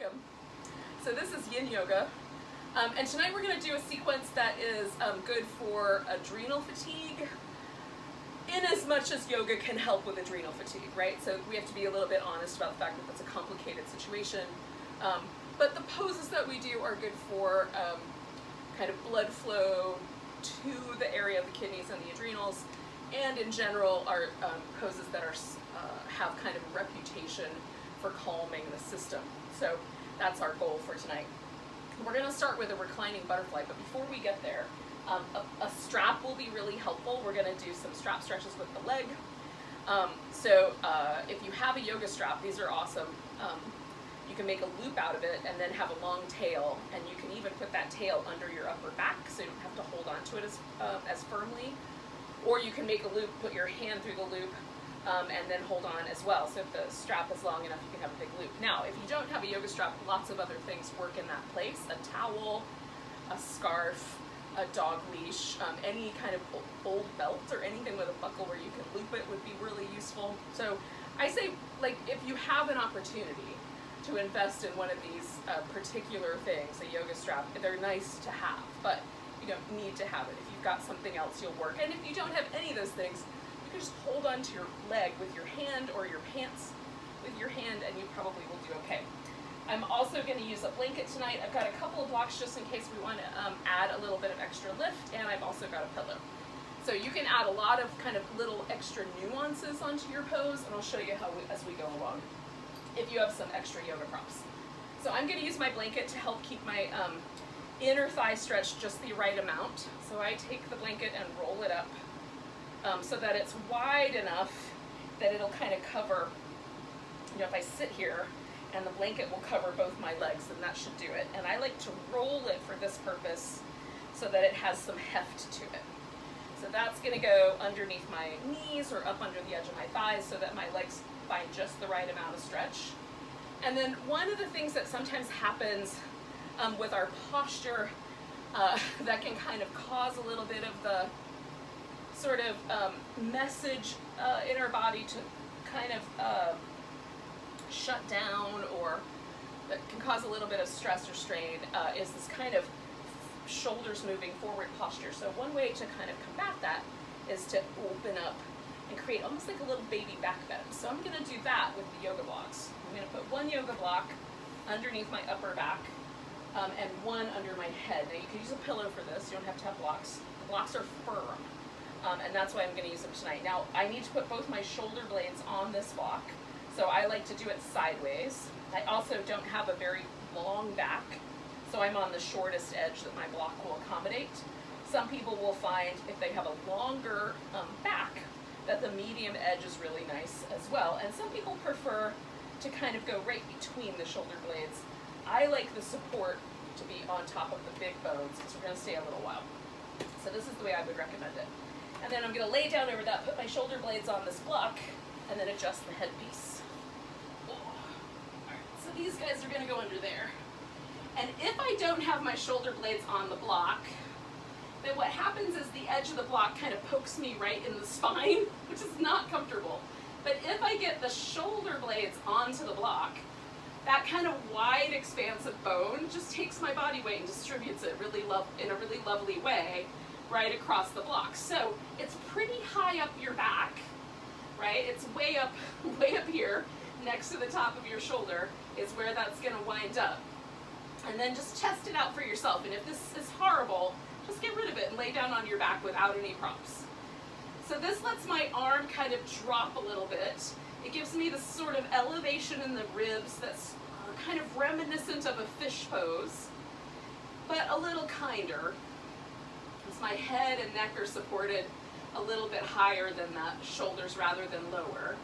welcome. So this is Yin Yoga, and tonight we're going to do a sequence that is good for adrenal fatigue, in as much as yoga can help with adrenal fatigue, right? So we have to be a little bit honest about the fact that that's a complicated situation, but the poses that we do are good for kind of blood flow to the area of the kidneys and the adrenals, and in general are poses that are have kind of a reputation for calming the system. So that's our goal for tonight. We're going to start with a reclining butterfly, but before we get there, a strap will be really helpful. We're going to do some strap stretches with the leg. If you have a yoga strap, these are awesome. You can make a loop out of it and then have a long tail, and you can even put that tail under your upper back so you don't have to hold on to it as firmly. Or you can make a loop, put your hand through the loop, and then hold on as well. So if the strap is long enough, you can have a big loop. Now, if you don't have a yoga strap, lots of other things work in that place. A towel, a scarf, a dog leash, any kind of old belt or anything with a buckle where you can loop it would be really useful. So I say, like, if you have an opportunity to invest in one of these particular things, a yoga strap, they're nice to have, but you don't need to have it. If you've got something else, you'll work. And if you don't have any of those things, you can just hold on to your leg with your hand or your pants with your hand, and you probably will do okay. I'm also going to use a blanket tonight. I've got a couple of blocks just in case we want to add a little bit of extra lift, and I've also got a pillow. So you can add a lot of kind of little extra nuances onto your pose, and I'll show you how as we go along, if you have some extra yoga props. So I'm going to use my blanket to help keep my inner thigh stretched just the right amount. So I take the blanket and roll it up so that it's wide enough that it'll kind of cover, you know, if I sit here and the blanket will cover both my legs, then that should do it. And I like to roll it for this purpose so that it has some heft to it. So that's going to go underneath my knees or up under the edge of my thighs so that my legs find just the right amount of stretch. And then one of the things that sometimes happens with our posture that can kind of cause a little bit of the sort of message in our body to kind of shut down, or that can cause a little bit of stress or strain, is this kind of shoulders moving forward posture. So one way to kind of combat that is to open up and create almost like a little baby back bend. So I'm going to do that with the yoga blocks. I'm going to put one yoga block underneath my upper back and one under my head. Now you can use a pillow for this. You don't have to have blocks. The blocks are firm, and that's why I'm going to use them tonight. Now I need to put both my shoulder blades on this block, so I like to do it sideways. I also don't have a very long back, so I'm on the shortest edge that my block will accommodate. Some people will find if they have a longer back that the medium edge is really nice as well, and some people prefer to kind of go right between the shoulder blades. I like the support to be on top of the big bones because we're going to stay a little while. So this is the way I would recommend it. And then I'm going to lay down over that, put my shoulder blades on this block, and then adjust the headpiece. Oh. All right, so these guys are going to go under there. And if I don't have my shoulder blades on the block, then what happens is the edge of the block kind of pokes me right in the spine, which is not comfortable. But if I get the shoulder blades onto the block, that kind of wide expanse of bone just takes my body weight and distributes it in a really lovely way right across the block. So it's pretty high up your back, right? It's way up here next to the top of your shoulder is where that's going to wind up. And then just test it out for yourself. And if this is horrible, just get rid of it and lay down on your back without any props. So this lets my arm kind of drop a little bit. It gives me this sort of elevation in the ribs that's kind of reminiscent of a fish pose, but a little kinder, because my head and neck are supported a little bit higher than the shoulders rather than lower.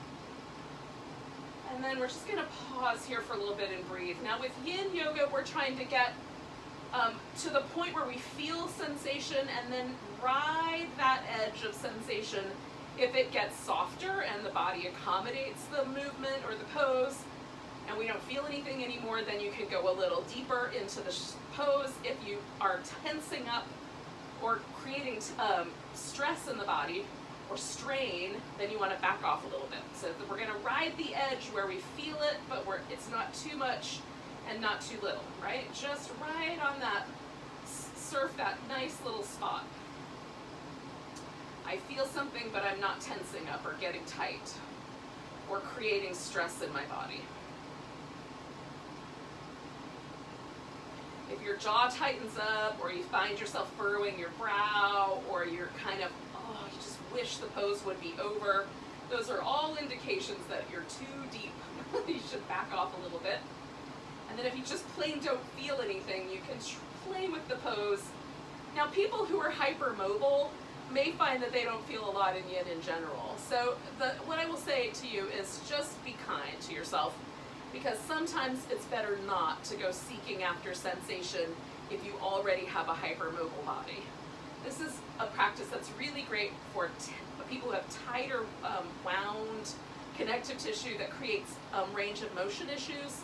And then we're just going to pause here for a little bit and breathe. Now with Yin Yoga, we're trying to get to the point where we feel sensation and then ride that edge of sensation. If it gets softer and the body accommodates the movement or the pose and we don't feel anything anymore, then you can go a little deeper into the pose. If you are tensing up or creating stress in the body or strain, then you want to back off a little bit. So we're going to ride the edge where we feel it, but it's not too much and not too little, right? Just right on that, surf that nice little spot. I feel something, but I'm not tensing up or getting tight or creating stress in my body. If your jaw tightens up, or you find yourself furrowing your brow, or you're kind of, oh, you just wish the pose would be over, those are all indications that you're too deep. You should back off a little bit. And then if you just plain don't feel anything, you can play with the pose. Now, people who are hypermobile may find that they don't feel a lot in yin in general. So what I will say to you is just be kind to yourself, because sometimes it's better not to go seeking after sensation if you already have a hypermobile body. This is a practice that's really great for people who have tighter wound connective tissue that creates range of motion issues.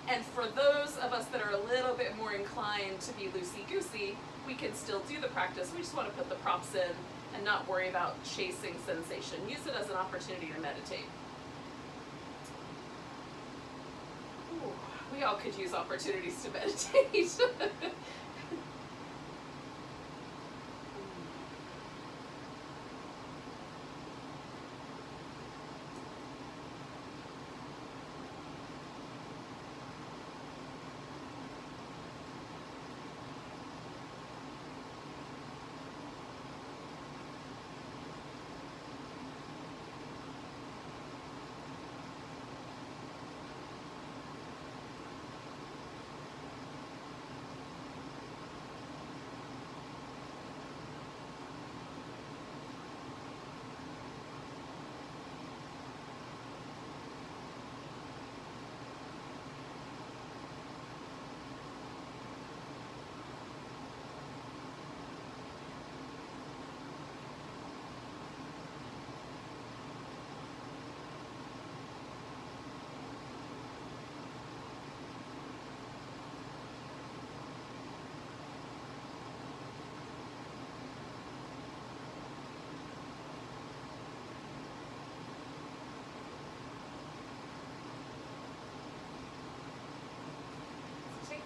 And for those of us that are a little bit more inclined to be loosey-goosey, we can still do the practice. We just want to put the props in and not worry about chasing sensation. Use it as an opportunity to meditate. Ooh, we all could use opportunities to meditate.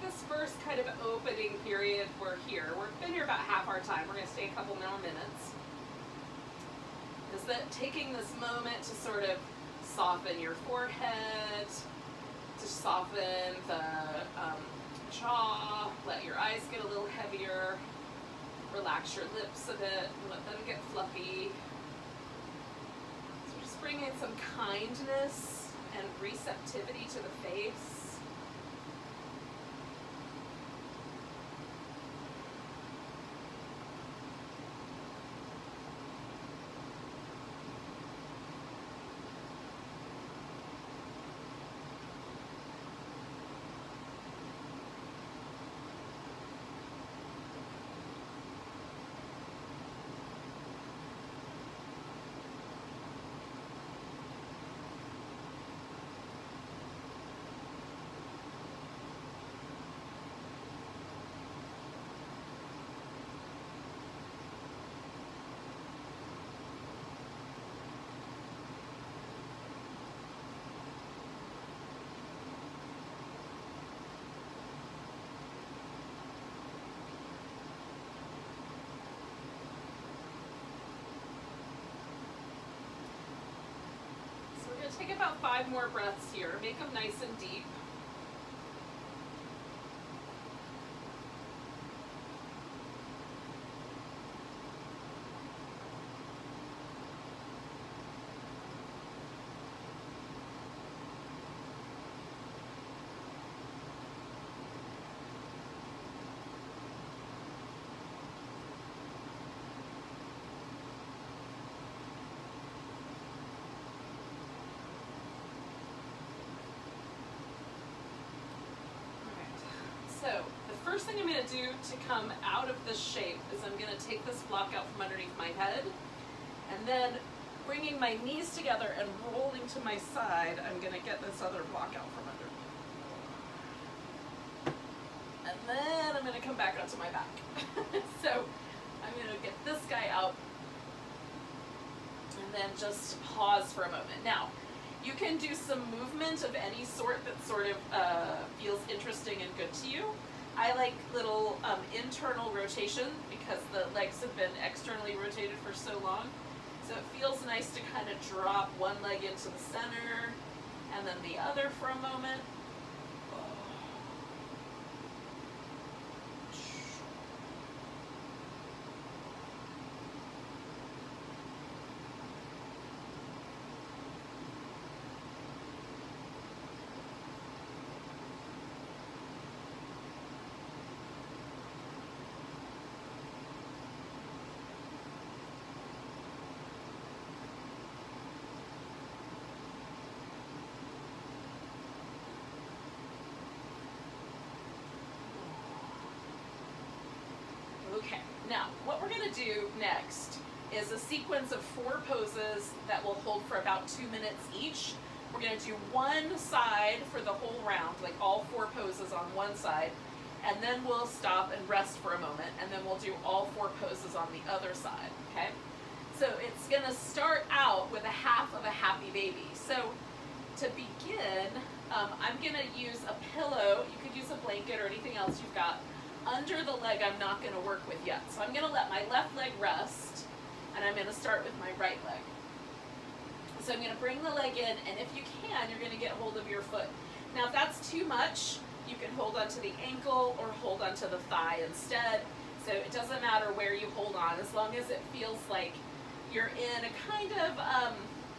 This first kind of opening period, we're here. We've been here about half our time. We're going to stay a couple more minutes. Is that taking this moment to sort of soften your forehead, to soften the jaw, let your eyes get a little heavier, relax your lips a bit, let them get fluffy. So just bring in some kindness and receptivity to the face. Take about 5 more breaths here. Make them nice and deep. So the first thing I'm going to do to come out of this shape is I'm going to take this block out from underneath my head, and then bringing my knees together and rolling to my side, I'm going to get this other block out from underneath. And then I'm going to come back onto my back. So I'm going to get this guy out and then just pause for a moment. Now, You can do some movement of any sort that sort of feels interesting and good to you. I like little internal rotation because the legs have been externally rotated for so long. So it feels nice to kind of drop one leg into the center and then the other for a moment. Okay, now what we're going to do next is a sequence of 4 poses that will hold for about 2 minutes each. We're going to do one side for the whole round, like all 4 poses on one side, and then we'll stop and rest for a moment, and then we'll do all 4 poses on the other side, okay? So it's going to start out with a half of a happy baby. So to begin, I'm going to use a pillow. You could use a blanket or anything else you've got under the leg I'm not going to work with yet. So I'm going to let my left leg rest, and I'm going to start with my right leg. So I'm going to bring the leg in, and if you can, you're going to get hold of your foot. Now if that's too much, you can hold onto the ankle or hold onto the thigh instead. So it doesn't matter where you hold on, as long as it feels like you're in a kind of,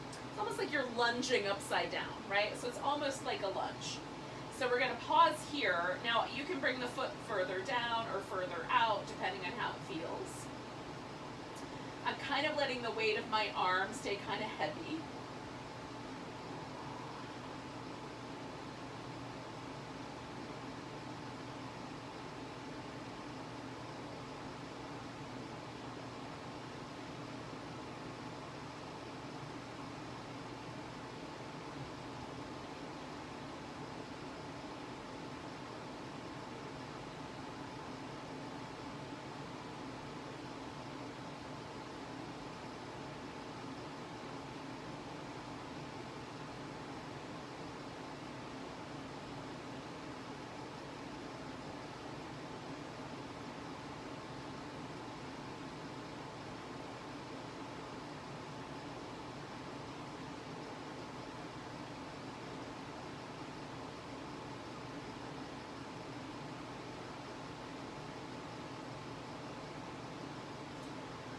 it's almost like you're lunging upside down, right? So it's almost like a lunge. So we're going to pause here. Now you can bring the foot further down or further out depending on how it feels. I'm kind of letting the weight of my arm stay kind of heavy.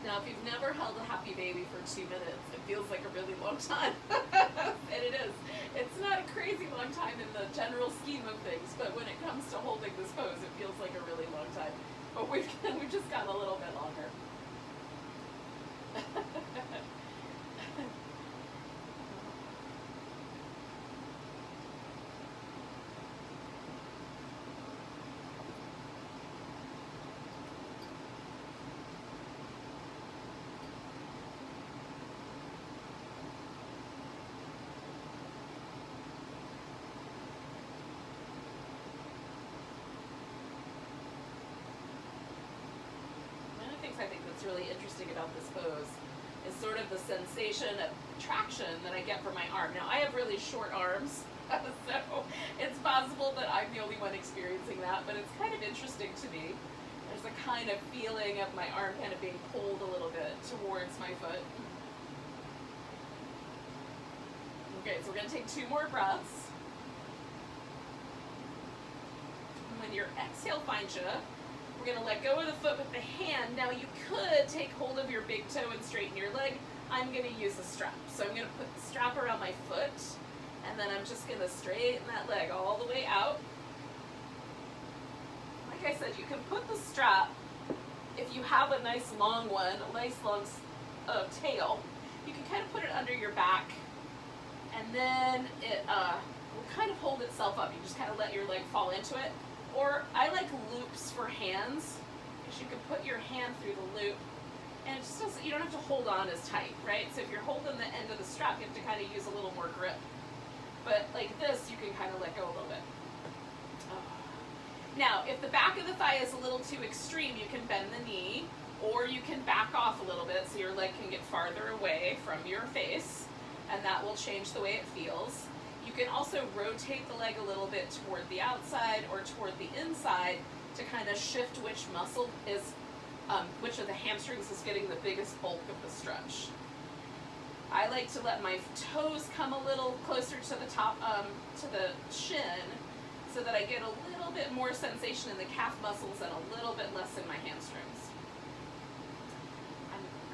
Now, if you've never held a happy baby for 2 minutes, it feels like a really long time. And it is. It's not a crazy long time in the general scheme of things, but when it comes to holding this pose, it feels like a really long time. But we've just gotten a little bit longer. I think that's really interesting about this pose is sort of the sensation of traction that I get from my arm. Now, I have really short arms, so it's possible that I'm the only one experiencing that, but it's kind of interesting to me. There's a kind of feeling of my arm kind of being pulled a little bit towards my foot. Okay, so we're going to take 2 more breaths. And when your exhale finds you, we're going to let go of the foot with the hand. Now you could take hold of your big toe and straighten your leg. I'm going to use a strap. So I'm going to put the strap around my foot, and then I'm just going to straighten that leg all the way out. Like I said, you can put the strap, if you have a nice long one, a nice long tail, you can kind of put it under your back, and then it will kind of hold itself up. You just kind of let your leg fall into it. Or I like loops for hands, because you can put your hand through the loop, and it just doesn't, you don't have to hold on as tight, right? So if you're holding the end of the strap, you have to kind of use a little more grip. But like this, you can kind of let go a little bit. Now, if the back of the thigh is a little too extreme, you can bend the knee, or you can back off a little bit so your leg can get farther away from your face. and that will change the way it feels. You can also rotate the leg a little bit toward the outside or toward the inside to kind of shift which muscle is, which of the hamstrings is getting the biggest bulk of the stretch. I like to let my toes come a little closer to the top, to the shin, so that I get a little bit more sensation in the calf muscles and a little bit less in my hamstrings.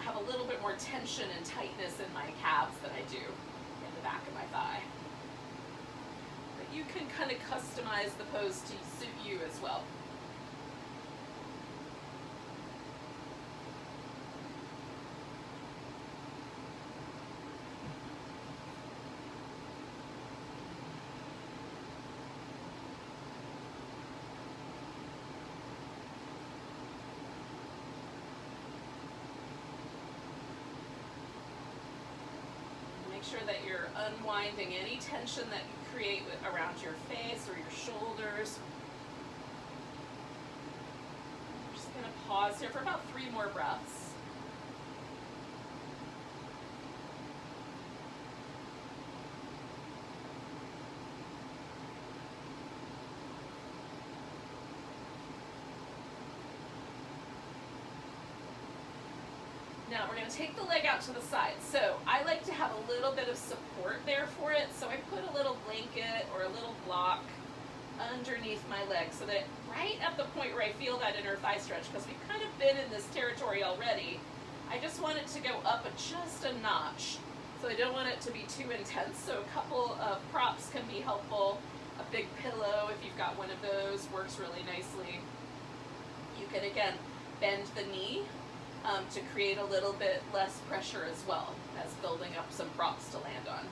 I have a little bit more tension and tightness in my calves than I do in the back of my thigh. But you can kind of customize the pose to suit you as well. Sure that you're unwinding any tension that you create around your face or your shoulders. I'm just going to pause here for about 3 more breaths. Now we're going to take the leg out to the side. So I like to have a little bit of support there for it. So I put a little blanket or a little block underneath my leg so that right at the point where I feel that inner thigh stretch, because we've kind of been in this territory already, I just want it to go up just a notch. So I don't want it to be too intense. So a couple of props can be helpful. A big pillow, if you've got one of those, works really nicely. You can, again, bend the knee to create a little bit less pressure as well as building up some props to land on.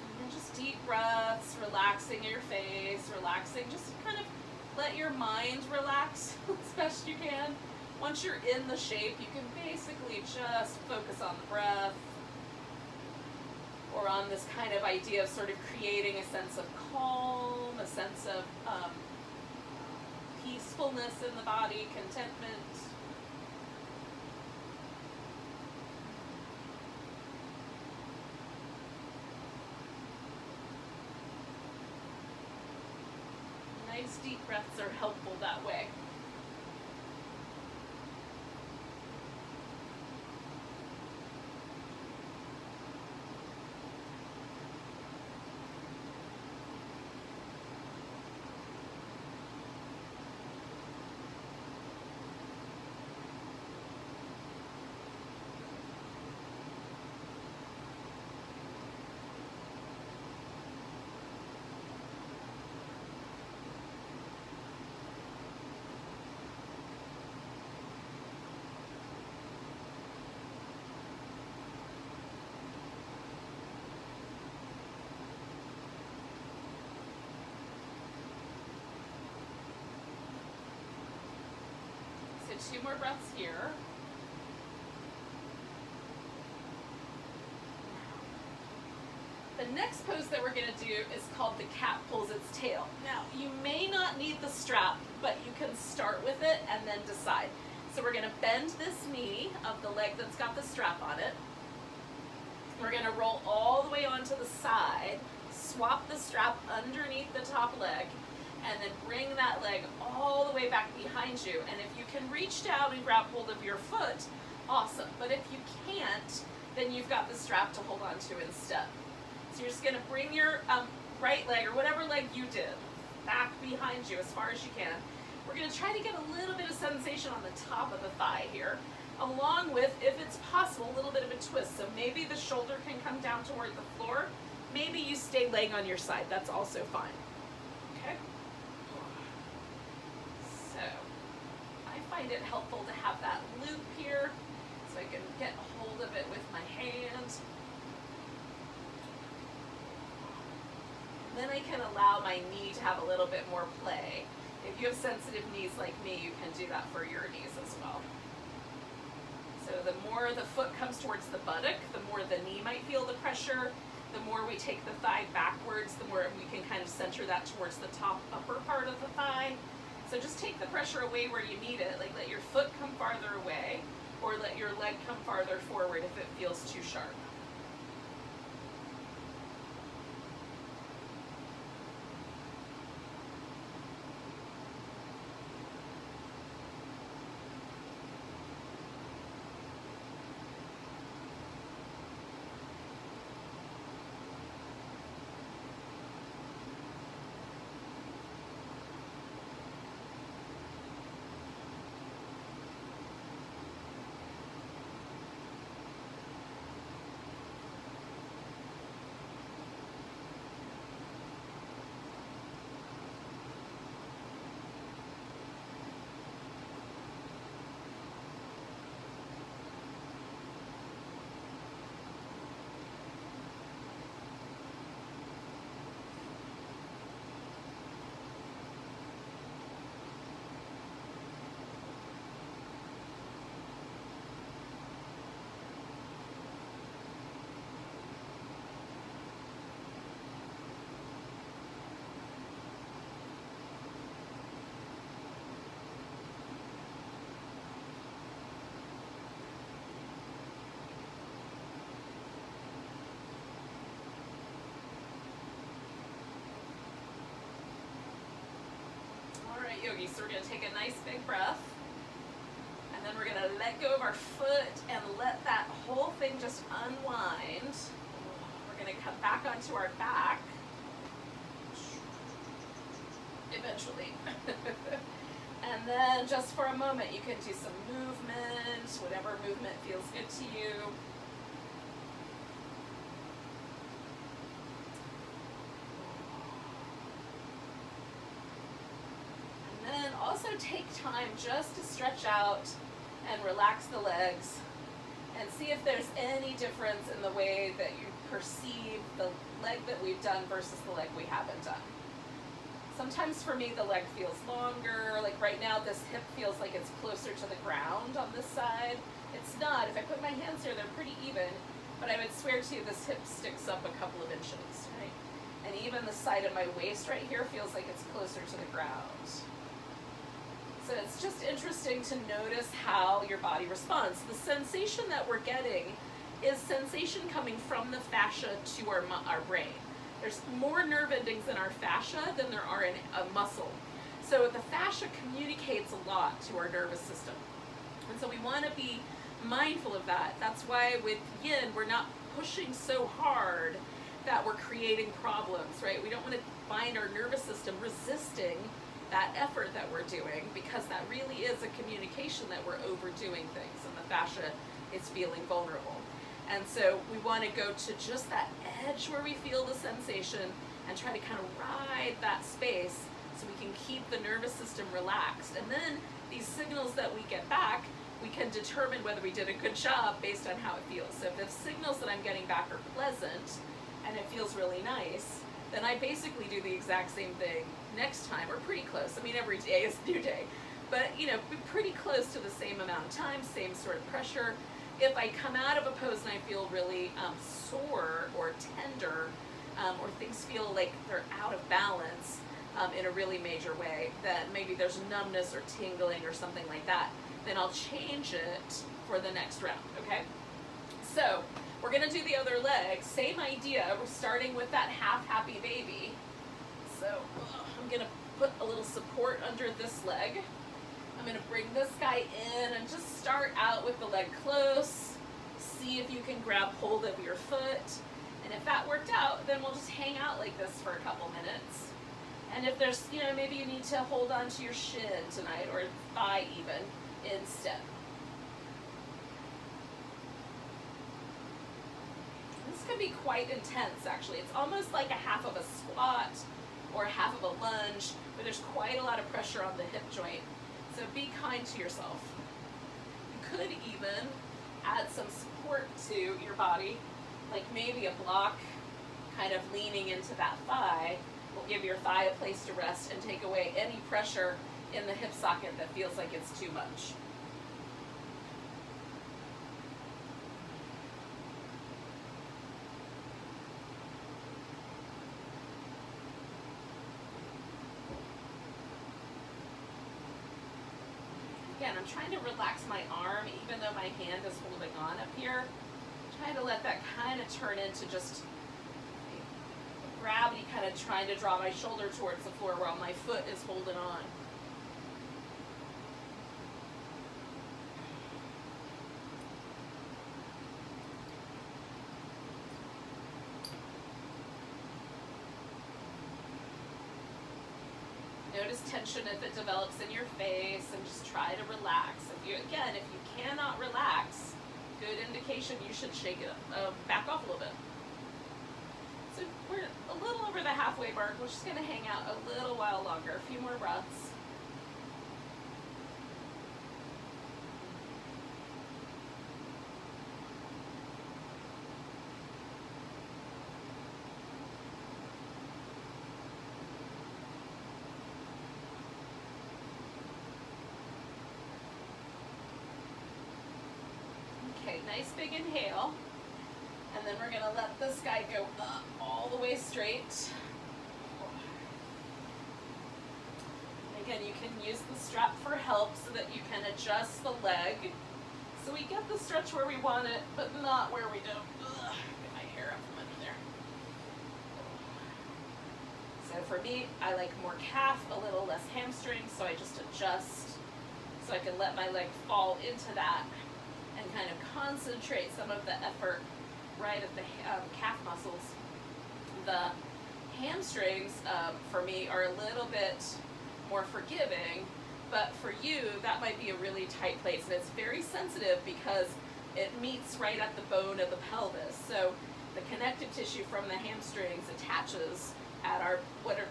And then just deep breaths, relaxing your face, relaxing, just kind of let your mind relax as best you can. Once you're in the shape, you can basically just focus on the breath, or on this kind of idea of sort of creating a sense of calm, a sense of peacefulness in the body, contentment. Nice deep breaths are helpful that way. So 2 more breaths here. The next pose that we're going to do is called the cat pulls its tail. Now, you may not need the strap, but you can start with it and then decide. So we're going to bend this knee of the leg that's got the strap on it. We're going to roll all the way onto the side, swap the strap underneath the top leg, and then bring that leg all the way back behind you. And if you can reach down and grab hold of your foot, awesome. But if you can't, then you've got the strap to hold on to instead. So you're just gonna bring your right leg, or whatever leg you did, back behind you as far as you can. We're gonna try to get a little bit of sensation on the top of the thigh here, along with, if it's possible, a little bit of a twist. So maybe the shoulder can come down toward the floor. Maybe you stay laying on your side, that's also fine. Okay? So, I find it helpful to have that loop here, so I can get a hold of it with my hand. Then I can allow my knee to have a little bit more play. If you have sensitive knees like me, you can do that for your knees as well. So the more the foot comes towards the buttock, the more the knee might feel the pressure. The more we take the thigh backwards, the more we can kind of center that towards the top upper part of the thigh. So just take the pressure away where you need it, like let your foot come farther away, or let your leg come farther forward if it feels too sharp. Yogi. So we're going to take a nice big breath, and then we're going to let go of our foot and let that whole thing just unwind. We're going to come back onto our back eventually. And then just for a moment you can do some movement, whatever movement feels good to you. Also take time just to stretch out and relax the legs and see if there's any difference in the way that you perceive the leg that we've done versus the leg we haven't done. Sometimes for me the leg feels longer, like right now this hip feels like it's closer to the ground on this side. It's not. If I put my hands here, they're pretty even, but I would swear to you this hip sticks up a couple of inches, right? And even the side of my waist right here feels like it's closer to the ground. So it's just interesting to notice how your body responds. The sensation that we're getting is sensation coming from the fascia to our brain. There's more nerve endings in our fascia than there are in a muscle. So the fascia communicates a lot to our nervous system. And so we want to be mindful of that. That's why with yin, we're not pushing so hard that we're creating problems, right? We don't want to find our nervous system resisting that effort that we're doing, because that really is a communication that we're overdoing things and the fascia is feeling vulnerable. And so we want to go to just that edge where we feel the sensation and try to kind of ride that space so we can keep the nervous system relaxed. And then these signals that we get back, we can determine whether we did a good job based on how it feels. So if the signals that I'm getting back are pleasant and it feels really nice, then I basically do the exact same thing next time, or pretty close. I mean, every day is a new day, but you know, pretty close to the same amount of time, same sort of pressure. If I come out of a pose and I feel really sore or tender, or things feel like they're out of balance in a really major way, then maybe there's numbness or tingling or something like that, then I'll change it for the next round, okay? So we're gonna do the other leg, same idea. We're starting with that half happy baby. So I'm gonna put a little support under this leg. I'm gonna bring this guy in and just start out with the leg close. See if you can grab hold of your foot. And if that worked out, then we'll just hang out like this for a couple minutes. And if there's, you know, maybe you need to hold on to your shin tonight, or thigh even, instead. This can be quite intense, actually. It's almost like a half of a squat or half of a lunge, but there's quite a lot of pressure on the hip joint. So be kind to yourself. You could even add some support to your body, like maybe a block kind of leaning into that thigh will give your thigh a place to rest and take away any pressure in the hip socket that feels like it's too much. again, I'm trying to relax my arm, even though my hand is holding on up here. Trying to let that kind of turn into just gravity, kind of trying to draw my shoulder towards the floor while my foot is holding on. Notice tension if it develops in your face, and just try to relax. If you cannot relax, good indication you should shake it up, back off a little bit. So we're a little over the halfway mark. We're just going to hang out a little while longer, a few more breaths. Okay, nice big inhale, and then we're going to let this guy go up all the way straight. Again, you can use the strap for help so that you can adjust the leg. So we get the stretch where we want it, but not where we don't. Get my hair up from under there. So for me, I like more calf, a little less hamstring, so I just adjust so I can let my leg fall into that and kind of concentrate some of the effort right at the calf muscles. The hamstrings, for me, are a little bit more forgiving, but for you, that might be a really tight place, and it's very sensitive because it meets right at the bone of the pelvis. So the connective tissue from the hamstrings attaches at our, what are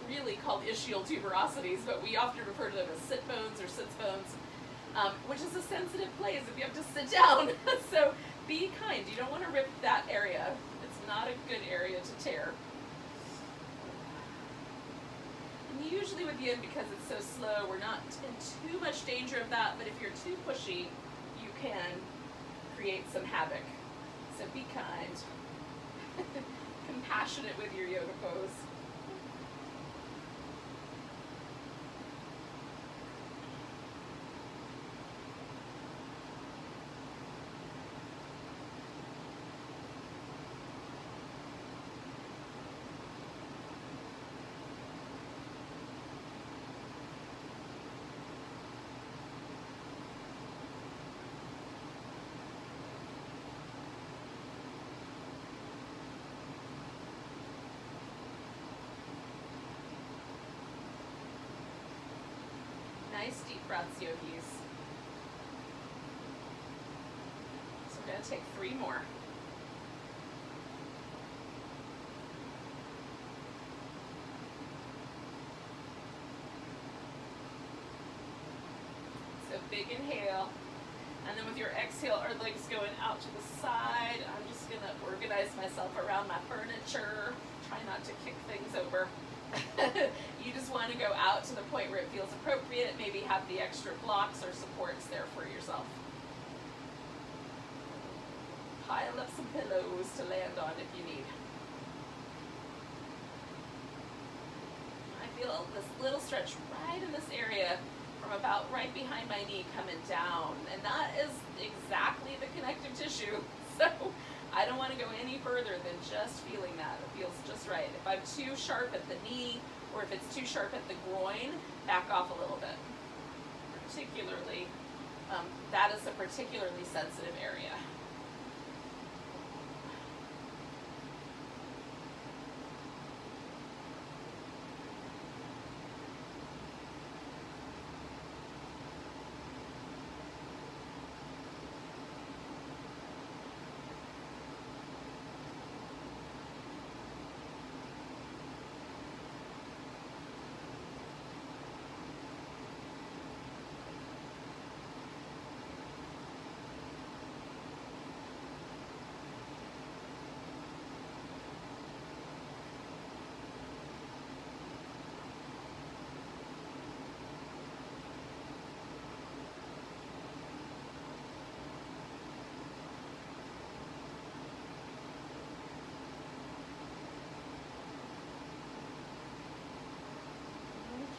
really called ischial tuberosities, but we often refer to them as sit bones or sits bones. Which is a sensitive place if you have to sit down. So be kind. You don't want to rip that area. It's not a good area to tear. And usually with yin, because it's so slow, we're not in too much danger of that, but if you're too pushy, you can create some havoc. So be kind. Compassionate with your yoga pose. Nice deep breaths, yogis. So we're going to take 3 more. So big inhale, and then with your exhale, our legs going out to the side. I'm just going to organize myself around my furniture. Try not to kick things over. You just want to go out to the point where it feels appropriate, maybe have the extra blocks or supports there for yourself. Pile up some pillows to land on if you need. I feel this little stretch right in this area from about right behind my knee coming down, and that is exactly the connective tissue. So I don't want to go any further than just feeling that. It feels just right. If I'm too sharp at the knee, or if it's too sharp at the groin, back off a little bit. Particularly, that is a particularly sensitive area.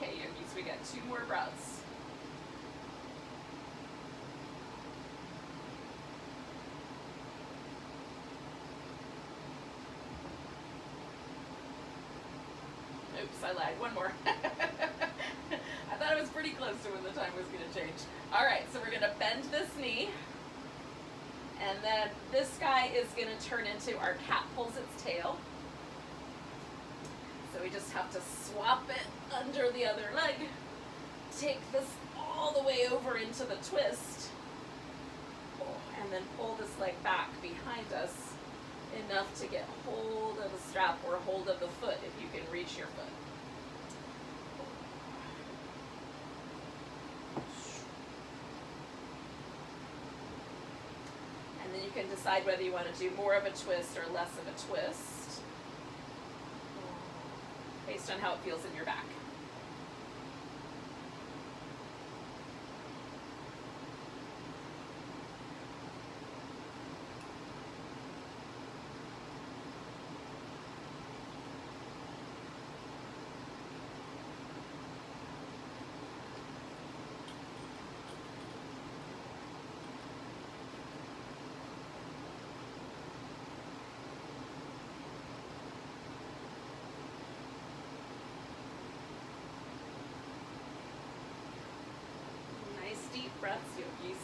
Okay, yogis, we got 2 more breaths. Oops, I lied. One more. I thought it was pretty close to when the time was going to change. All right, so we're going to bend this knee. And then this guy is going to turn into our cat pulls its tail. So we just have to swap it under the other leg. Take this all the way over into the twist. And then pull this leg back behind us enough to get hold of the strap or hold of the foot if you can reach your foot. And then you can decide whether you want to do more of a twist or less of a twist based on how it feels in your back. Deep breaths, yogis.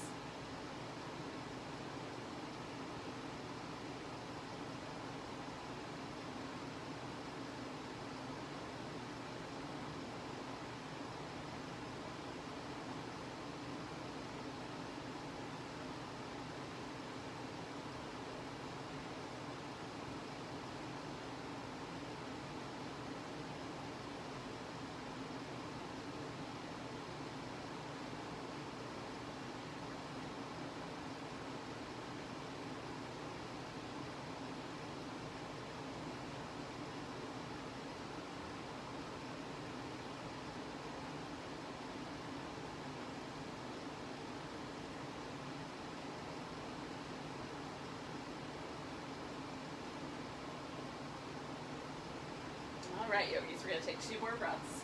All right, yogis, we're going to take 2 more breaths.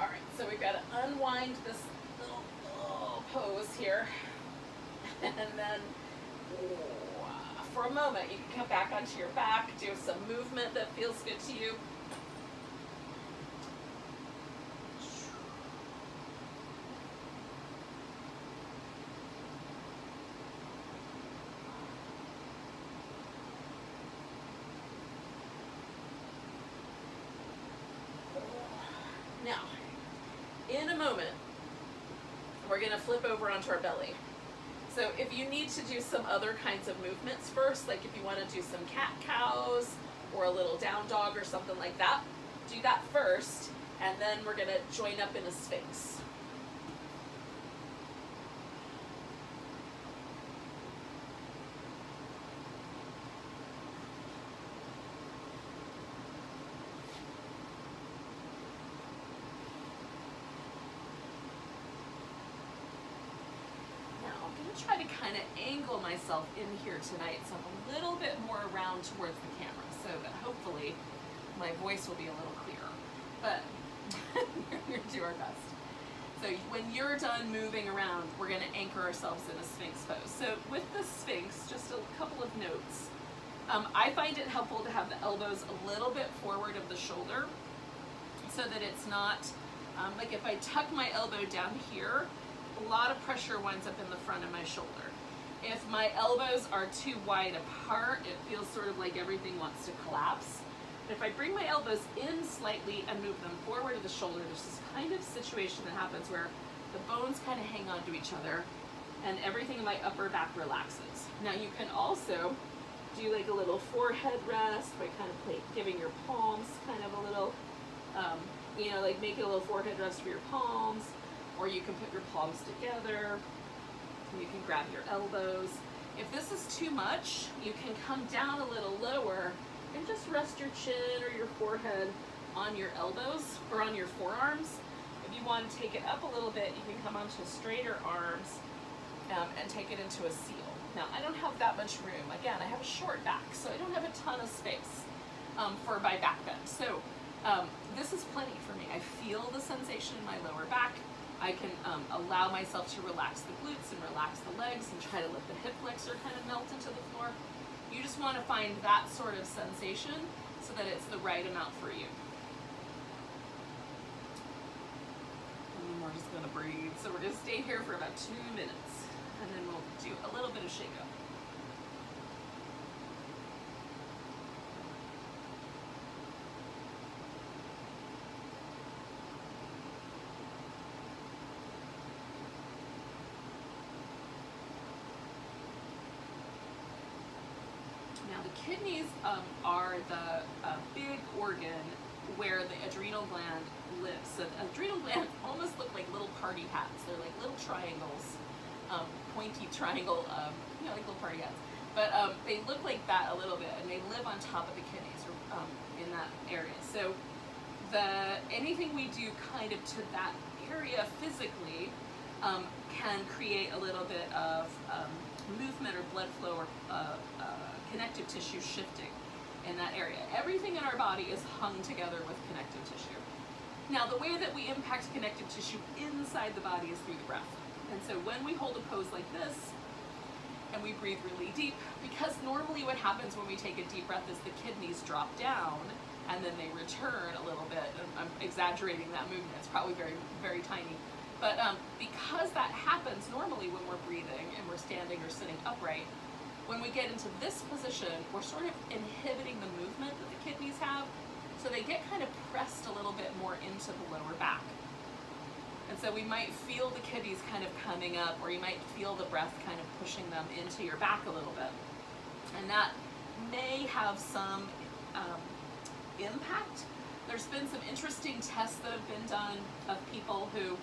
All right, so we've got to unwind this little pose here. And then for a moment, you can come back onto your back, do some movement that feels good to you. Now, in a moment, we're going to flip over onto our belly. So if you need to do some other kinds of movements first, like if you want to do some cat-cows or a little down dog or something like that, do that first, and then we're going to join up in a sphinx. Try to kind of angle myself in here tonight so I'm a little bit more around towards the camera so that hopefully my voice will be a little clearer. But we're going to do our best. So when you're done moving around, we're going to anchor ourselves in a Sphinx pose. So with the Sphinx, just a couple of notes. I find it helpful to have the elbows a little bit forward of the shoulder so that it's not, like if I tuck my elbow down here, a lot of pressure winds up in the front of my shoulder. If my elbows are too wide apart, it feels sort of like everything wants to collapse. But if I bring my elbows in slightly and move them forward to the shoulder, there's this kind of situation that happens where the bones kind of hang on to each other and everything in my upper back relaxes. Now you can also do like a little forehead rest by kind of like giving your palms kind of a little, you know, like make it a little forehead rest for your palms. Or you can put your palms together, you can grab your elbows. If this is too much, you can come down a little lower and just rest your chin or your forehead on your elbows or on your forearms. If you want to take it up a little bit, you can come onto straighter arms and take it into a seal. Now, I don't have that much room. Again, I have a short back, so I don't have a ton of space for my back bend. So this is plenty for me. I feel the sensation in my lower back. I can allow myself to relax the glutes and relax the legs and try to let the hip flexor kind of melt into the floor. You just want to find that sort of sensation so that it's the right amount for you. And then we're just going to breathe. So we're going to stay here for about 2 minutes, and then we'll do a little bit of shake up. Now the kidneys are the big organ where the adrenal gland lives. So the adrenal glands almost look like little party hats. They're like little triangles, pointy triangle, like little party hats. But they look like that a little bit, and they live on top of the kidneys, or in that area. So anything we do kind of to that area physically can create a little bit of movement or blood flow or connective tissue shifting in that area. Everything in our body is hung together with connective tissue. Now, the way that we impact connective tissue inside the body is through the breath. And so when we hold a pose like this and we breathe really deep, because normally what happens when we take a deep breath is the kidneys drop down and then they return a little bit. I'm exaggerating that movement. It's probably very, very tiny. But because that happens normally when we're breathing and we're standing or sitting upright, when we get into this position, we're sort of inhibiting the movement that the kidneys have, so they get kind of pressed a little bit more into the lower back. And so we might feel the kidneys kind of coming up, or you might feel the breath kind of pushing them into your back a little bit. And that may have some impact. There's been some interesting tests that have been done of people who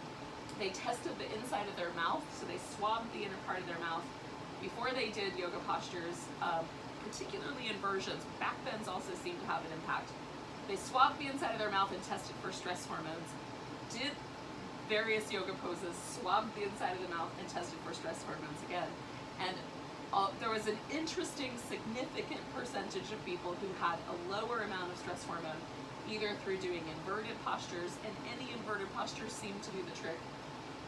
they tested the inside of their mouth, so they swabbed the inner part of their mouth before they did yoga postures, particularly inversions. Back bends also seem to have an impact. They swabbed the inside of their mouth and tested for stress hormones, did various yoga poses, swabbed the inside of the mouth and tested for stress hormones again. And there was an interesting, significant percentage of people who had a lower amount of stress hormone, either through doing inverted postures, and any inverted postures seem to do the trick,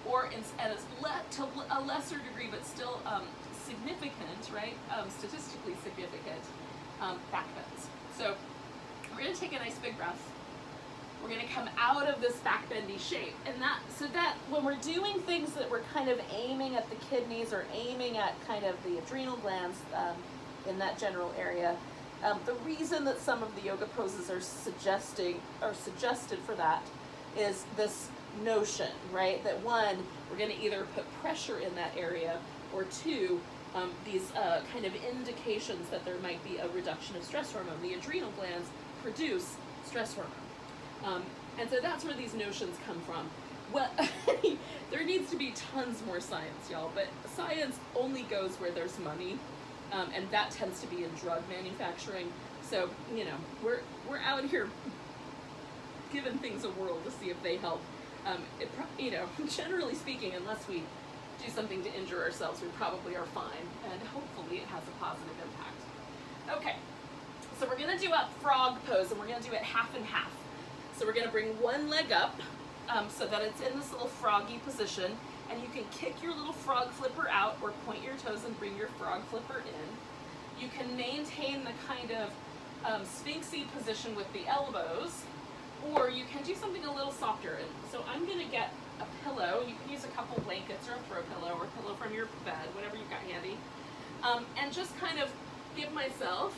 or to a lesser degree, but still significant, right? Statistically significant back bends. So we're going to take a nice big breath. We're going to come out of this back bendy shape, and that when we're doing things that we're kind of aiming at the kidneys or aiming at kind of the adrenal glands in that general area, the reason that some of the yoga poses are suggested for that is this notion, right? That one, we're going to either put pressure in that area, or two, these kind of indications that there might be a reduction of stress hormone. The adrenal glands produce stress hormone. And so that's where these notions come from. Well, there needs to be tons more science, y'all, but science only goes where there's money, and that tends to be in drug manufacturing. So, we're out here giving things a whirl to see if they help. Generally speaking, unless we do something to injure ourselves, we probably are fine, and hopefully it has a positive impact. Okay, so we're gonna do a frog pose, and we're gonna do it half and half. So we're gonna bring one leg up so that it's in this little froggy position, and you can kick your little frog flipper out or point your toes and bring your frog flipper in. You can maintain the kind of sphinxy position with the elbows, or you can do something a little softer. And so I'm gonna get a pillow. You can use a couple blankets or a throw pillow or a pillow from your bed, whatever you've got handy, and just kind of give myself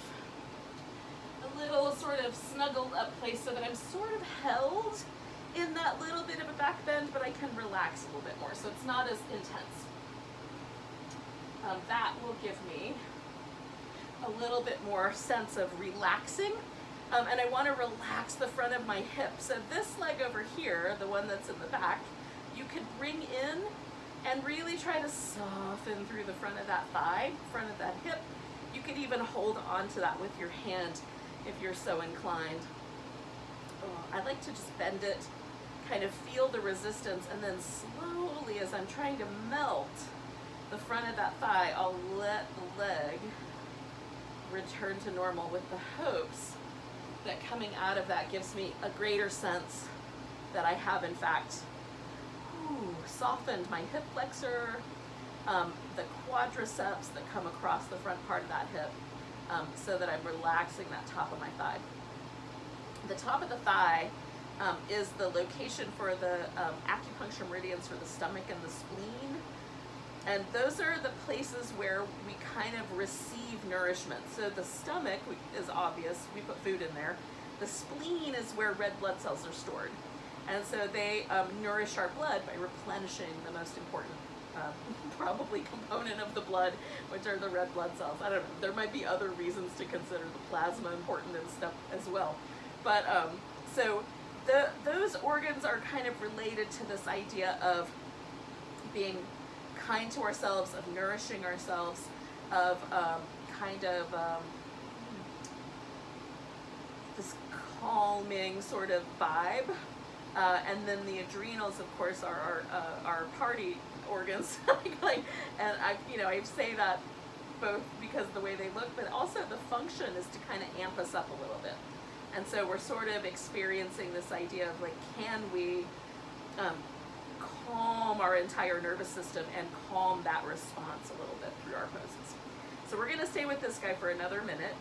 a little sort of snuggled up place so that I'm sort of held in that little bit of a back bend, but I can relax a little bit more, so it's not as intense. That will give me a little bit more sense of relaxing. And I want to relax the front of my hip. So this leg over here, the one that's in the back, you could bring in and really try to soften through the front of that thigh, front of that hip. You could even hold on to that with your hand if you're so inclined. I like to just bend it, kind of feel the resistance, and then slowly, as I'm trying to melt the front of that thigh, I'll let the leg return to normal, with the hopes that coming out of that gives me a greater sense that I have in fact softened my hip flexor, the quadriceps that come across the front part of that hip, so that I'm relaxing that top of my thigh. The top of the thigh is the location for the acupuncture meridians for the stomach and the spleen. And those are the places where we kind of receive nourishment. So the stomach is obvious, we put food in there. The spleen is where red blood cells are stored. And so they nourish our blood by replenishing the most important probably component of the blood, which are the red blood cells. I don't know, there might be other reasons to consider the plasma important and stuff as well. But so those organs are kind of related to this idea of being kind to ourselves, of nourishing ourselves, of this calming sort of vibe. And then the adrenals, of course, are our party organs. And I say that both because of the way they look, but also the function is to kind of amp us up a little bit. And so we're sort of experiencing this idea of can we calm our entire nervous system and calm that response a little bit through our poses. So we're going to stay with this guy for another minute.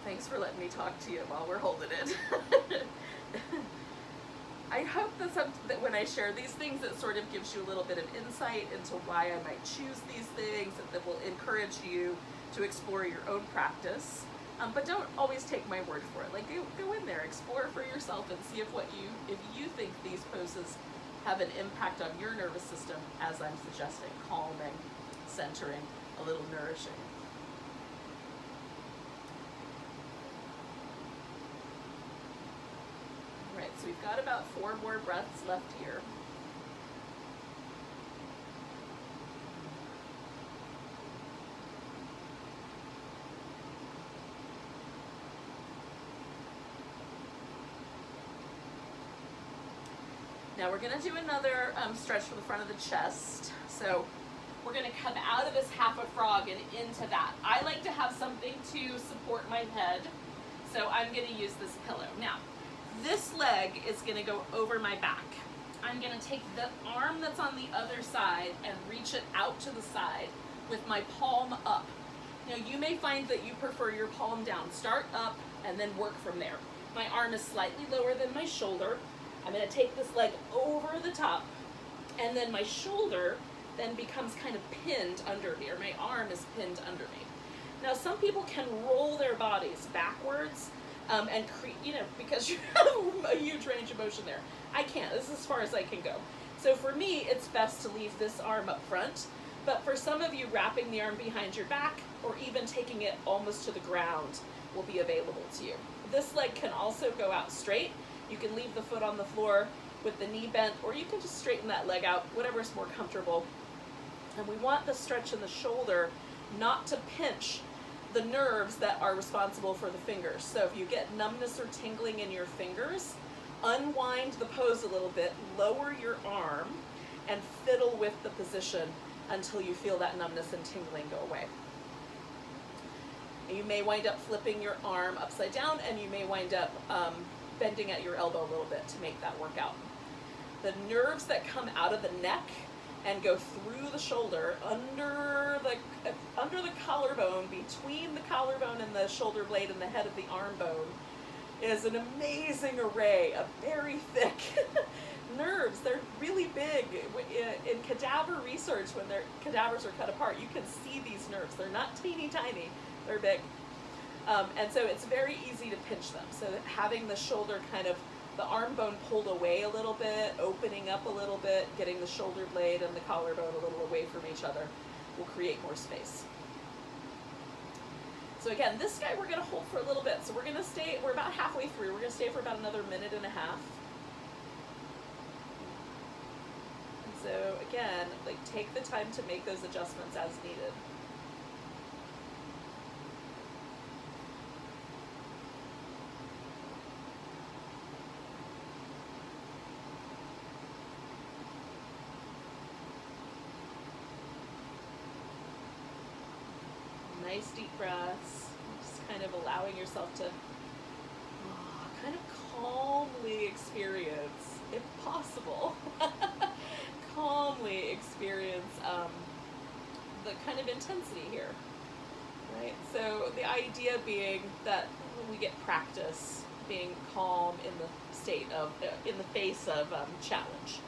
Thanks for letting me talk to you while we're holding it. I hope that when I share these things, it sort of gives you a little bit of insight into why I might choose these things, and that will encourage you to explore your own practice. But don't always take my word for it. Go in there, explore for yourself, and see if you think these poses have an impact on your nervous system, as I'm suggesting: calming, centering, a little nourishing. All right, so we've got about 4 more breaths left here. Now we're going to do another stretch for the front of the chest. So we're going to come out of this half a frog and into that. I like to have something to support my head, so I'm going to use this pillow. Now, this leg is going to go over my back. I'm going to take the arm that's on the other side and reach it out to the side with my palm up. Now, you may find that you prefer your palm down. Start up and then work from there. My arm is slightly lower than my shoulder. I'm going to take this leg over the top, and then my shoulder then becomes kind of pinned under me, or my arm is pinned under me. Now, some people can roll their bodies backwards and because you have a huge range of motion there. I can't. This is as far as I can go. So for me, it's best to leave this arm up front. But for some of you, wrapping the arm behind your back or even taking it almost to the ground will be available to you. This leg can also go out straight. You can leave the foot on the floor with the knee bent, or you can just straighten that leg out, whatever's more comfortable. And we want the stretch in the shoulder not to pinch the nerves that are responsible for the fingers. So if you get numbness or tingling in your fingers, unwind the pose a little bit, lower your arm, and fiddle with the position until you feel that numbness and tingling go away. You may wind up flipping your arm upside down, and you may wind up bending at your elbow a little bit to make that work out. The nerves that come out of the neck and go through the shoulder, under the collarbone, between the collarbone and the shoulder blade and the head of the arm bone, is an amazing array of very thick nerves. They're really big. In cadaver research, when their cadavers are cut apart, you can see these nerves. They're not teeny tiny, they're big. And so it's very easy to pinch them. So having the shoulder the arm bone pulled away a little bit, opening up a little bit, getting the shoulder blade and the collarbone a little away from each other will create more space. So again, this guy we're going to hold for a little bit. So we're about halfway through. We're going to stay for about another minute and a half. And so again, take the time to make those adjustments as needed. Nice deep breaths, just kind of allowing yourself to kind of calmly experience, if possible, calmly experience the kind of intensity here, right? So the idea being that we get practice being calm in the state of, in the face of challenge.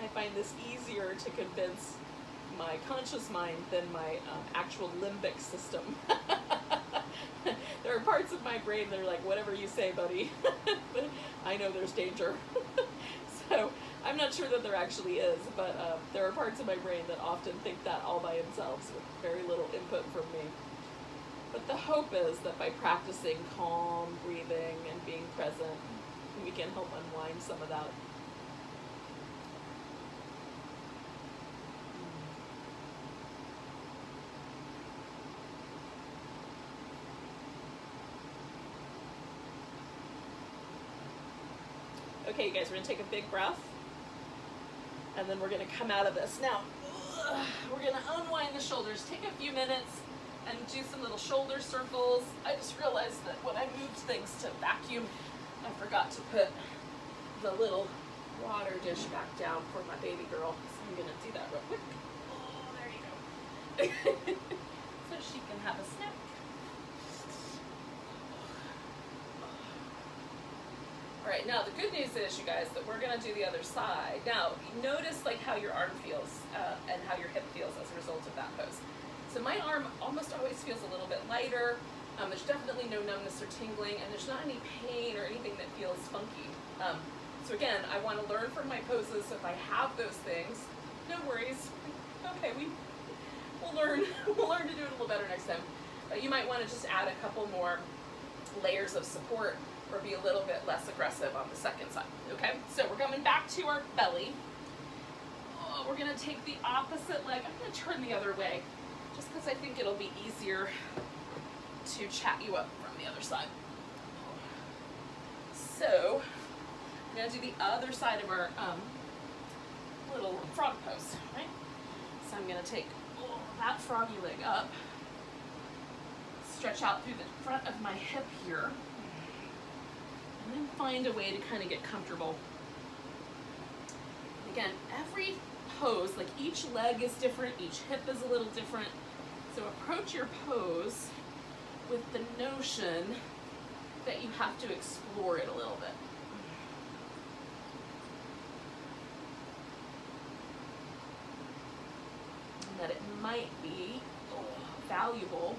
I find this easier to convince my conscious mind than my actual limbic system. There are parts of my brain that are like, whatever you say, buddy. I know there's danger. So I'm not sure that there actually is, but there are parts of my brain that often think that all by themselves with very little input from me. But the hope is that by practicing calm breathing and being present, we can help unwind some of that. Okay, you guys, we're gonna take a big breath, and then we're gonna come out of this. Now, we're gonna unwind the shoulders. Take a few minutes and do some little shoulder circles. I just realized that when I moved things to vacuum, I forgot to put the little water dish back down for my baby girl. So I'm gonna do that real quick. Oh, there you go. So she can have a snack. All right, now the good news is, you guys, that we're gonna do the other side. Now, notice like how your arm feels and how your hip feels as a result of that pose. So my arm almost always feels a little bit lighter. There's definitely no numbness or tingling, and there's not any pain or anything that feels funky. So again, I want to learn from my poses. If I have those things, no worries. Okay, we'll learn. We'll learn to do it a little better next time. You might want to just add a couple more layers of support, or be a little bit less aggressive on the second side. Okay, so we're coming back to our belly. Oh, we're gonna take the opposite leg. I'm gonna turn the other way, just because I think it'll be easier to chat you up from the other side. So I'm gonna do the other side of our little frog pose, right? So I'm gonna take that froggy leg up, stretch out through the front of my hip here, and then find a way to kind of get comfortable. Again, every pose, like each leg is different, each hip is a little different. So approach your pose with the notion that you have to explore it a little bit. And that it might be valuable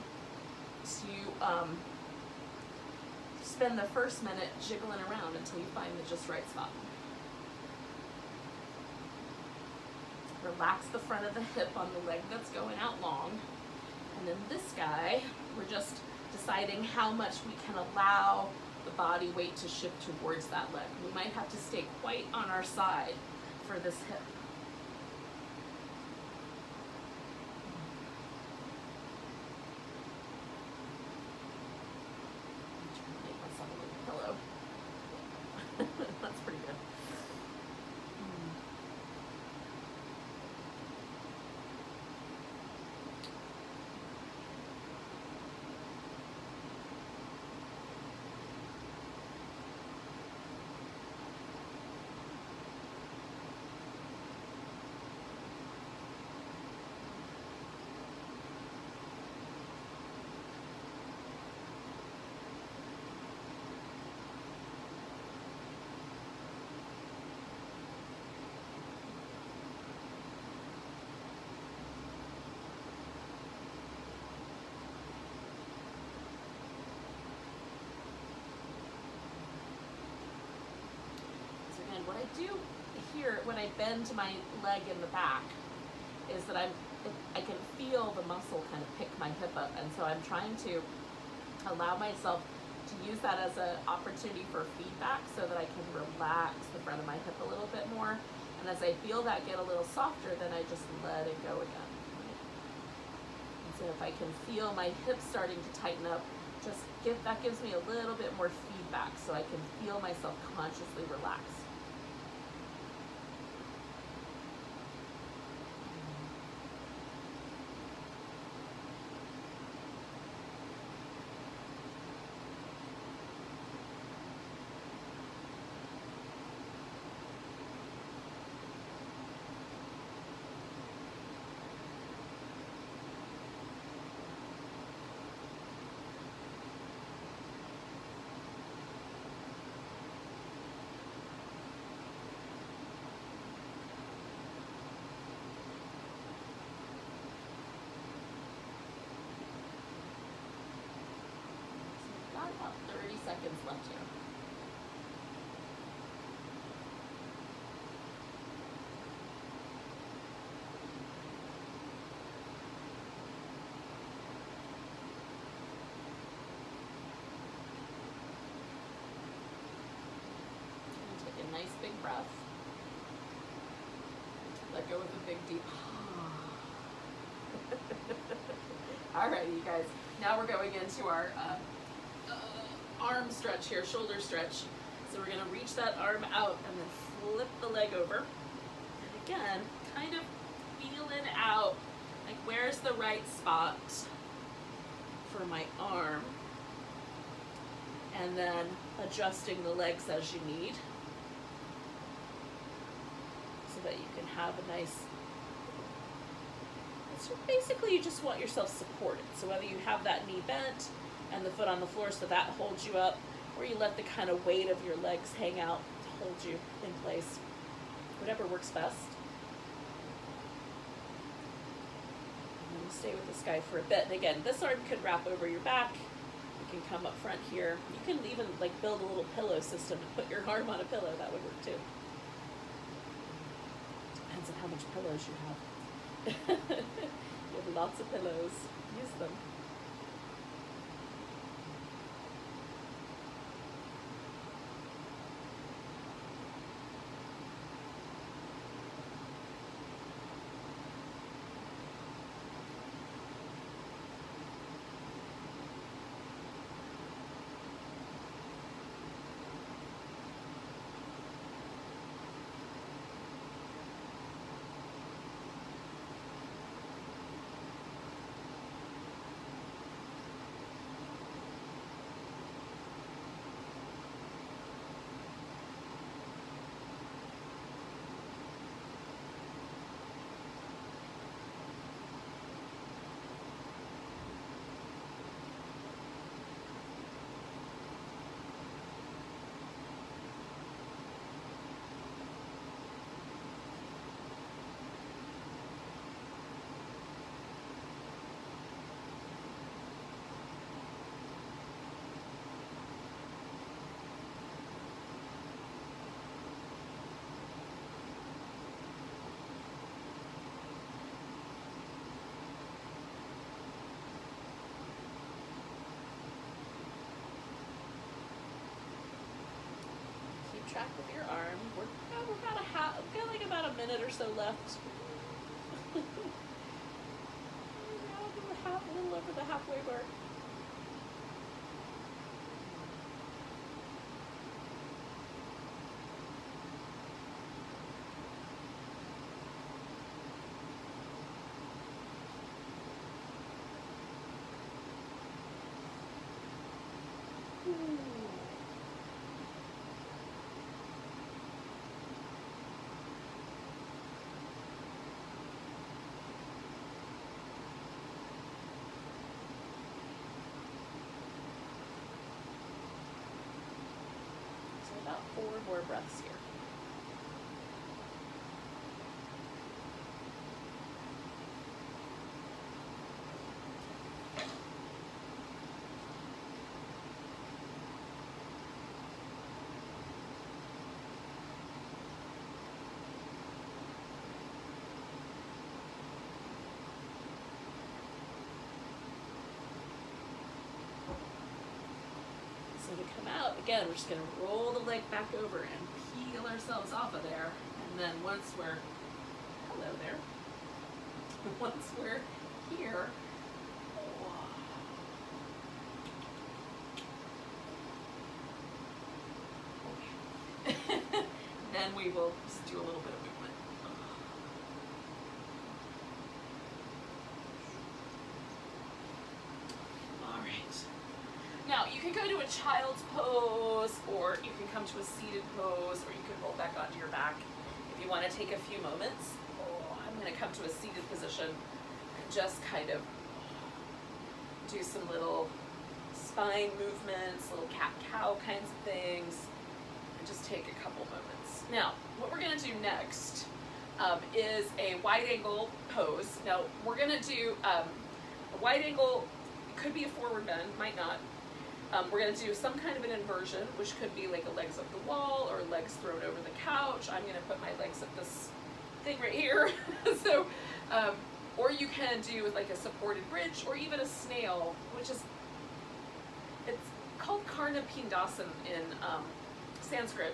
to spend the first minute jiggling around until you find the just right spot. Relax the front of the hip on the leg that's going out long. And then this guy, we're just deciding how much we can allow the body weight to shift towards that leg. We might have to stay quite on our side for this hip. That's pretty good. What I do here when I bend my leg in the back is that I can feel the muscle kind of pick my hip up, and so I'm trying to allow myself to use that as an opportunity for feedback so that I can relax the front of my hip a little bit more. And as I feel that get a little softer, then I just let it go again. And so if I can feel my hips starting to tighten up, that gives me a little bit more feedback so I can feel myself consciously relax. seconds left here. Take a nice big breath. Let go with a big deep. Alrighty, you guys. Now we're going into our arm stretch here, shoulder stretch. So we're gonna reach that arm out and then flip the leg over. And again, kind of feeling out, like where's the right spot for my arm? And then adjusting the legs as you need so that you can have a nice, so basically you just want yourself supported. So whether you have that knee bent and the foot on the floor so that holds you up, or you let the kind of weight of your legs hang out to hold you in place, whatever works best. I'm going to stay with this guy for a bit. And again, this arm could wrap over your back. You can come up front here. You can even like build a little pillow system and put your arm on a pillow. That would work too. Depends on how much pillows you have. You have lots of pillows. Use them. Track with your arm. We're about we've got like about a minute or so left. A little over the halfway mark. About 4 more breaths here. So to come out, again, we're just going to roll the leg back over and peel ourselves off of there. And then once we're, hello there, once we're here, then we will just do a little bit of movement. All right. Now, you can go to a child's pose, or you can come to a seated pose, or you can roll back onto your back. If you want to take a few moments, I'm going to come to a seated position and just kind of do some little spine movements, little cat-cow kinds of things, and just take a couple moments. Now, what we're going to do next is a wide angle pose. Now, we're going to do a wide angle. It could be a forward bend, might not. We're going to do some kind of an inversion, which could be like a legs up the wall or legs thrown over the couch. I'm going to put my legs up this thing right here. So, or you can do like a supported bridge or even a snail, which is, it's called Karna Pindasana in Sanskrit,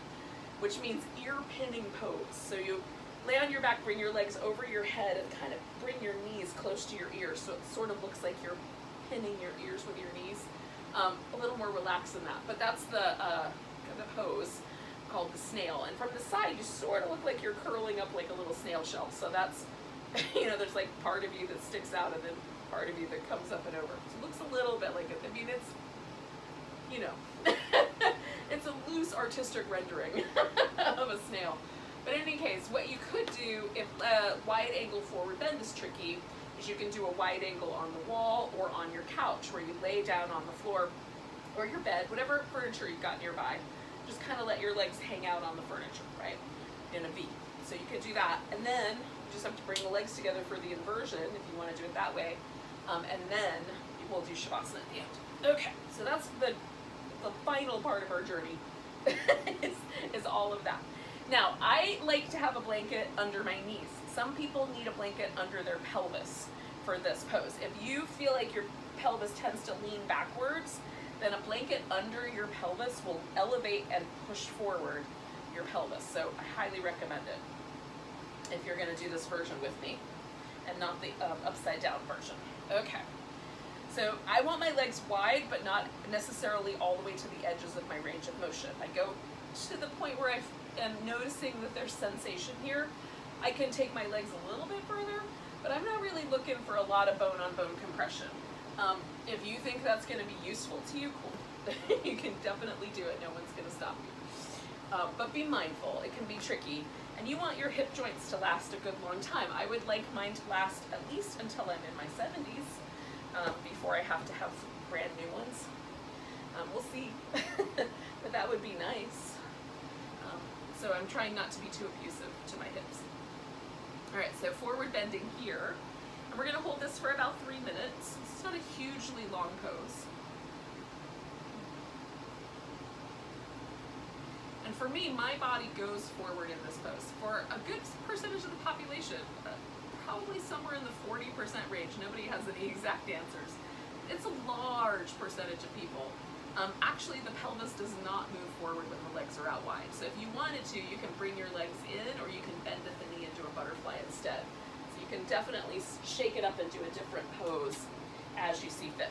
which means ear pinning pose. So you lay on your back, bring your legs over your head, and kind of bring your knees close to your ears, so it sort of looks like you're pinning your ears with your knees. A little more relaxed than that, but that's the pose called the snail. And from the side, you sort of look like you're curling up like a little snail shell. So that's, you know, there's like part of you that sticks out and then part of you that comes up and over. So it looks a little bit like it. I mean, it's, you know, it's a loose artistic rendering of a snail. But in any case, what you could do if wide angle forward bend is tricky, is you can do a wide angle on the wall or on your couch where you lay down on the floor or your bed, whatever furniture you've got nearby. Just kind of let your legs hang out on the furniture, right? In a V. So you could do that. And then you just have to bring the legs together for the inversion if you want to do it that way. And then we'll do Shavasana at the end. Okay, so that's the final part of our journey is all of that. Now, I like to have a blanket under my knees. Some people need a blanket under their pelvis for this pose. If you feel like your pelvis tends to lean backwards, then a blanket under your pelvis will elevate and push forward your pelvis. So I highly recommend it if you're going to do this version with me and not the upside down version. Okay. So I want my legs wide, but not necessarily all the way to the edges of my range of motion. I go to the point where I am noticing that there's sensation here. I can take my legs a little bit further, but I'm not really looking for a lot of bone-on-bone compression. If you think that's going to be useful to you, cool. You can definitely do it. No one's going to stop you. But be mindful. It can be tricky. And you want your hip joints to last a good long time. I would like mine to last at least until I'm in my 70s, before I have to have brand new ones. We'll see. But that would be nice. So I'm trying not to be too abusive to my hips. All right, so forward bending here. And we're gonna hold this for about 3 minutes. It's not a hugely long pose. And for me, my body goes forward in this pose. For a good percentage of the population, probably somewhere in the 40% range. Nobody has any exact answers. It's a large percentage of people. Actually, the pelvis does not move forward when the legs are out wide. So if you wanted to, you can bring your legs in, or you can bend at the knee and do a butterfly instead. So you can definitely shake it up and do a different pose as you see fit.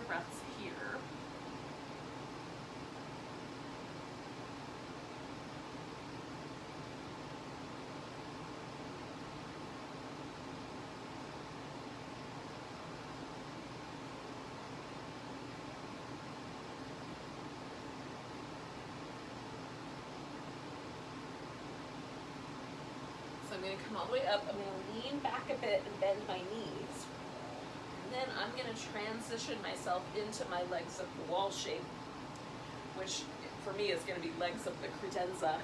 Breaths here. So I'm going to come all the way up. I'm going to lean back a bit and bend my knees. And then I'm going to transition myself into my legs of the wall shape, which for me is going to be legs of the credenza,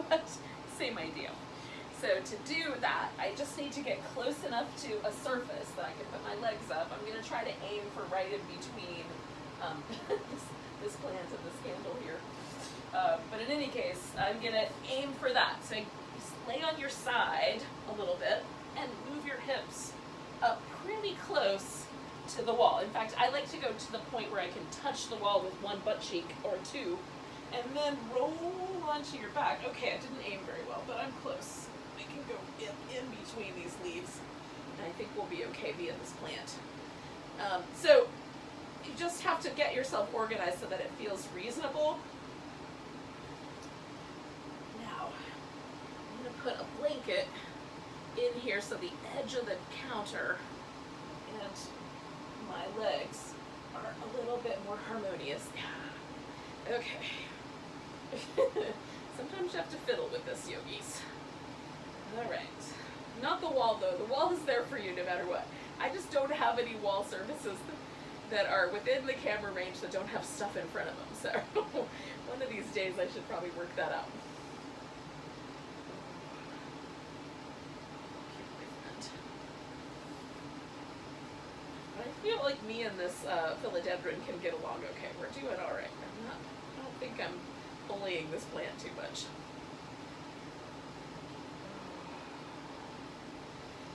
but same idea. So to do that, I just need to get close enough to a surface that I can put my legs up. I'm going to try to aim for right in between this plant and this candle here. But in any case, I'm going to aim for that. So just lay on your side a little bit and move your hips up pretty close to the wall. In fact, I like to go to the point where I can touch the wall with one butt cheek or two, and then roll onto your back. Okay, I didn't aim very well, but I'm close. I can go in between these leaves, and I think we'll be okay via this plant. So you just have to get yourself organized so that it feels reasonable. Now, I'm going to put a blanket in here so the edge of the counter and my legs are a little bit more harmonious. Okay. Sometimes you have to fiddle with this, yogis. All right. Not the wall, though. The wall is there for you no matter what. I just don't have any wall surfaces that are within the camera range that don't have stuff in front of them. So one of these days I should probably work that out. I feel like me and this philodendron can get along okay. We're doing all right. I don't think I'm bullying this plant too much.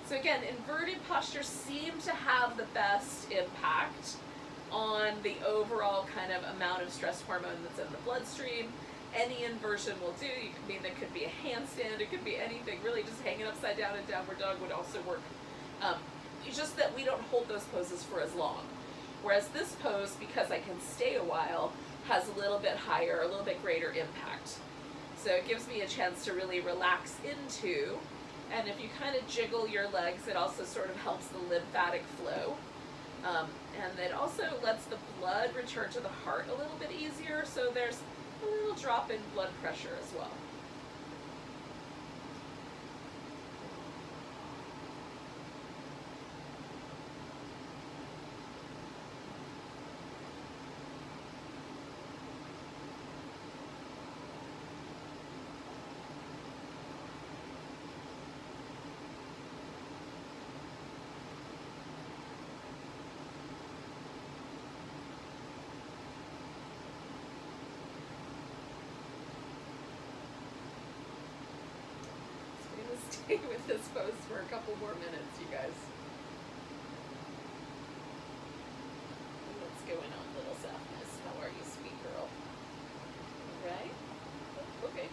So again, inverted postures seem to have the best impact on the overall kind of amount of stress hormone that's in the bloodstream. Any inversion will do. You can mean that could be a handstand, it could be anything. Really just hanging upside down and downward dog would also work. It's just that we don't hold those poses for as long. Whereas this pose, because I can stay a while, has a little bit higher, a little bit greater impact. So it gives me a chance to really relax into, and if you kind of jiggle your legs, it also sort of helps the lymphatic flow. And it also lets the blood return to the heart a little bit easier, so there's a little drop in blood pressure as well. Stay with this pose for a couple more minutes, you guys. What's going on, little softness? How are you, sweet girl? All right? Okay.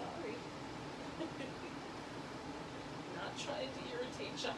Sorry. Not trying to irritate you.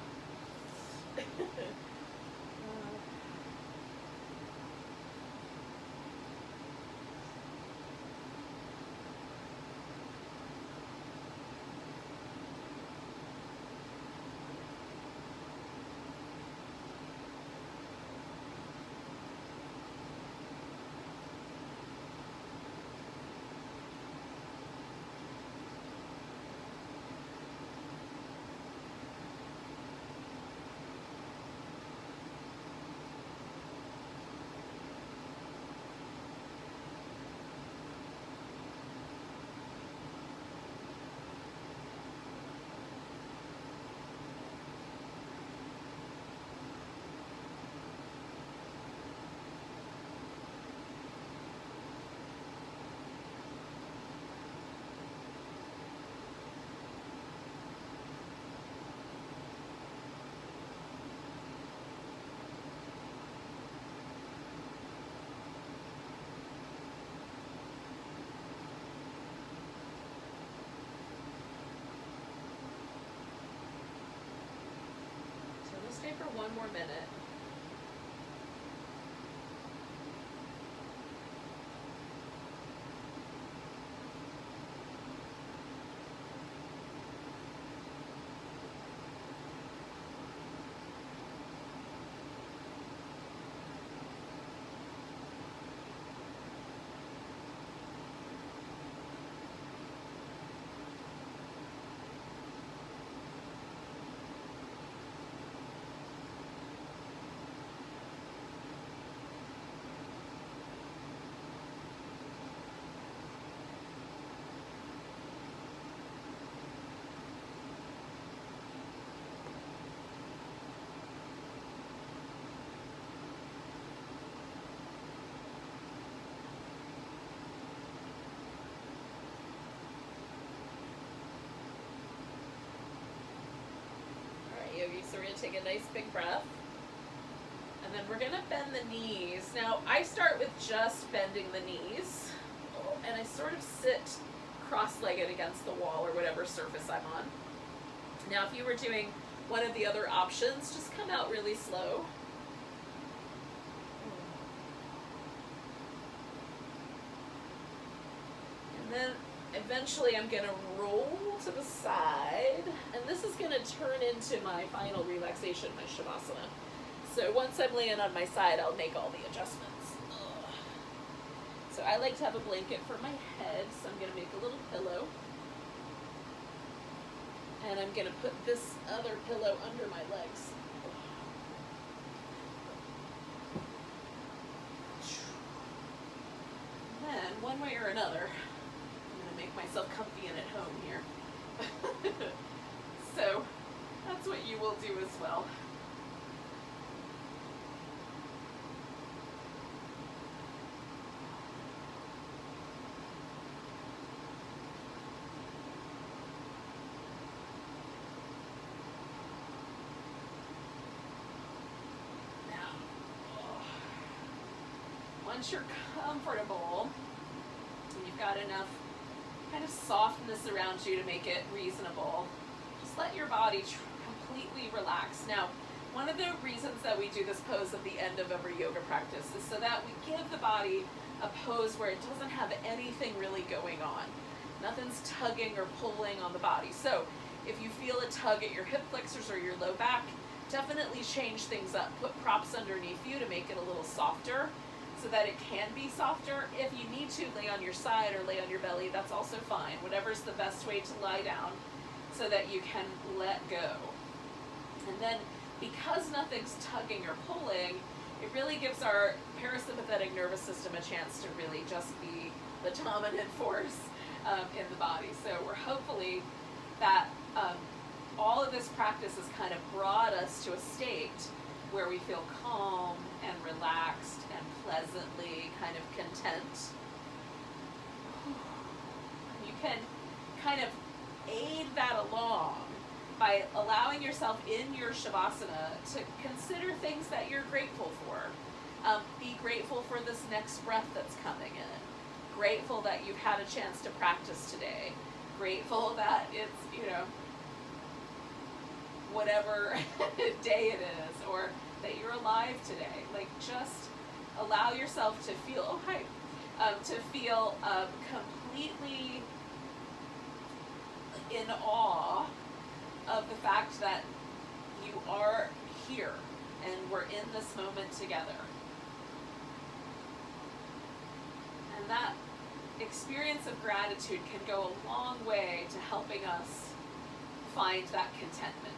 Stay for one more minute. take a nice big breath. And then we're gonna bend the knees. Now, I start with just bending the knees, and I sort of sit cross-legged against the wall or whatever surface I'm on. Now, if you were doing one of the other options, just come out really slow. And then eventually I'm gonna roll to the side, and this is gonna turn into my final relaxation, my Shavasana. So once I'm laying on my side, I'll make all the adjustments. So I like to have a blanket for my head, so I'm gonna make a little pillow. And I'm gonna put this other pillow under my legs. And then, one way or another, I'm gonna make myself comfy and at home here. So, that's what you will do as well. Once you're comfortable, and you've got enough kind of softness around you to make it reasonable, just let your body completely relax. Now, one of the reasons that we do this pose at the end of every yoga practice is so that we give the body a pose where it doesn't have anything really going on. Nothing's tugging or pulling on the body. So if you feel a tug at your hip flexors or your low back, definitely change things up. Put props underneath you to make it a little softer, so that it can be softer. If you need to, lay on your side or lay on your belly, that's also fine. Whatever's the best way to lie down so that you can let go. And then, because nothing's tugging or pulling, it really gives our parasympathetic nervous system a chance to really just be the dominant force in the body. So we're hopefully that all of this practice has kind of brought us to a state where we feel calm and relaxed and pleasantly kind of content. You can kind of aid that along by allowing yourself in your Shavasana to consider things that you're grateful for. Be grateful for this next breath that's coming in. Grateful that you've had a chance to practice today. Grateful that it's, you know, whatever day it is, or that you're alive today. Like, just allow yourself to feel, to feel completely in awe of the fact that you are here and we're in this moment together. And that experience of gratitude can go a long way to helping us find that contentment.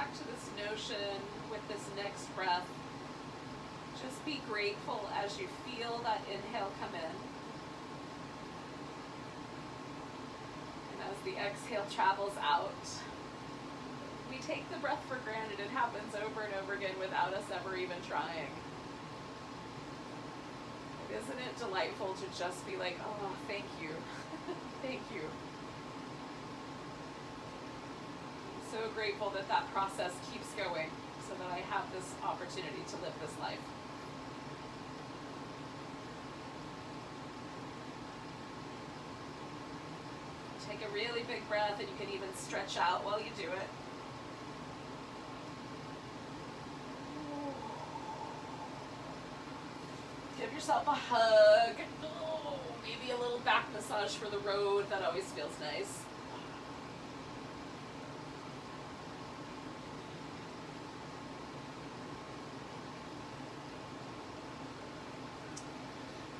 back to this notion with this next breath. Just be grateful as you feel that inhale come in. And as the exhale travels out, we take the breath for granted. It happens over and over again without us ever even trying. Isn't it delightful to just be like, oh, thank you. Thank you. I'm so grateful that that process keeps going so that I have this opportunity to live this life. Take a really big breath, and you can even stretch out while you do it. Give yourself a hug. Oh, maybe a little back massage for the road. That always feels nice.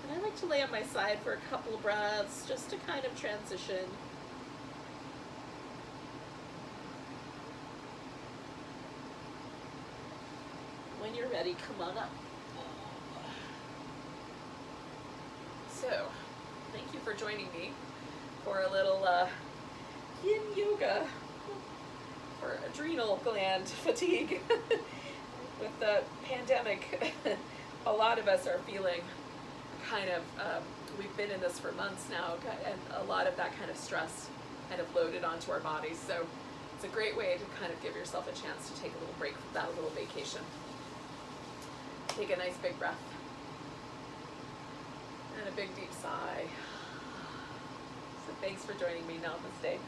And I like to lay on my side for a couple of breaths just to kind of transition. When you're ready, come on up. So, thank you for joining me for a little yin yoga for adrenal gland fatigue. With the pandemic, a lot of us are feeling kind of, we've been in this for months now, and a lot of that kind of stress kind of loaded onto our bodies. So it's a great way to kind of give yourself a chance to take a little break from that, a little vacation. Take a nice big breath. And a big deep sigh. So thanks for joining me. Namaste.